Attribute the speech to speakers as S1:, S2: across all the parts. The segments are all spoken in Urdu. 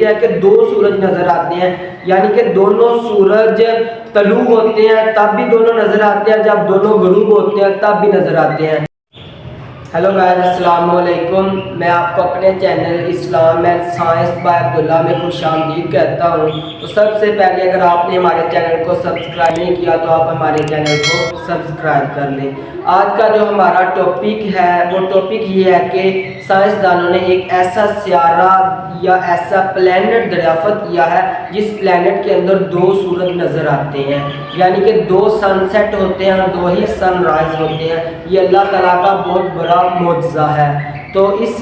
S1: ہیں کہ دو سورج نظر آتے ہیں، یعنی کہ دونوں سورج طلوع ہوتے ہیں تب بھی دونوں نظر آتے ہیں، جب دونوں غروب ہوتے ہیں تب بھی نظر آتے ہیں۔ ہیلو گائز، السلام علیکم۔ میں آپ کو اپنے channel Islam and science by Abdullah میں خوش آمدید کہتا ہوں۔ تو سب سے پہلے اگر آپ نے ہمارے چینل کو سبسکرائب نہیں کیا تو آپ ہمارے چینل کو سبسکرائب کر لیں۔ آج کا جو ہمارا ٹاپک ہے وہ ٹاپک یہ ہے کہ سائنسدانوں نے ایک ایسا سیارہ یا ایسا پلینٹ دریافت کیا ہے جس پلینٹ کے اندر دو سورج نظر آتے ہیں، یعنی کہ دو سن سیٹ ہوتے ہیں اور دو ہی سن رائز ہوتے ہیں۔ یہ اللہ تعالیٰ کا بہت بڑا معجزہ ہے۔ تو اس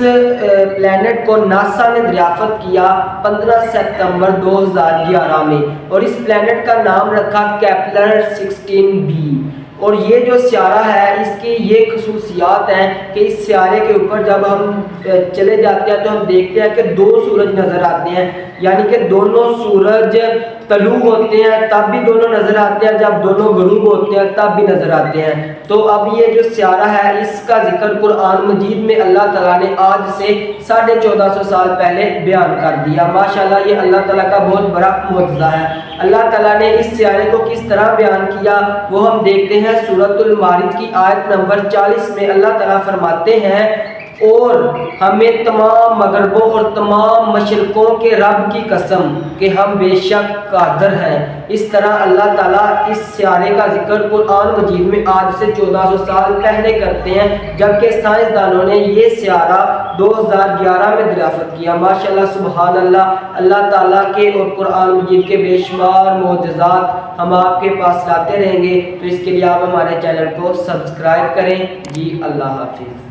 S1: پلینٹ کو ناسا نے دریافت کیا 15 ستمبر 2011 میں، اور اس پلینٹ کا نام رکھا کیپلر 16b۔ اور یہ جو سیارہ ہے اس کی یہ خصوصیات ہیں کہ اس سیارے کے اوپر جب ہم چلے جاتے ہیں تو ہم دیکھتے ہیں کہ دو سورج نظر آتے ہیں، یعنی کہ دونوں سورج طلوع ہوتے ہیں تب بھی دونوں نظر آتے ہیں، جب دونوں غروب ہوتے ہیں تب بھی نظر آتے ہیں۔ تو اب یہ جو سیارہ ہے اس کا ذکر قرآن مجید میں اللہ تعالیٰ نے آج سے 1450 سال پہلے بیان کر دیا۔ ماشاءاللہ یہ اللہ تعالیٰ کا بہت بڑا معجزہ ہے۔ اللہ تعالیٰ نے اس سیارے کو کس طرح بیان کیا وہ ہم دیکھتے ہیں سورۃ المعارج کی آیت نمبر 40 میں۔ اللہ تعالیٰ فرماتے ہیں، اور ہمیں تمام مغربوں اور تمام مشرقوں کے رب کی قسم کہ ہم بے شک قادر ہیں۔ اس طرح اللہ تعالیٰ اس سیارے کا ذکر قرآن مجید میں آج سے 1400 سال پہلے کرتے ہیں، جبکہ سائنسدانوں نے یہ سیارہ 2011 میں دریافت کیا۔ ماشاءاللہ سبحان اللہ، اللہ تعالیٰ کے اور قرآن مجید کے بے شمار معجزات ہم آپ کے پاس لاتے رہیں گے۔ تو اس کے لیے آپ ہمارے چینل کو سبسکرائب کریں۔ جی اللہ حافظ۔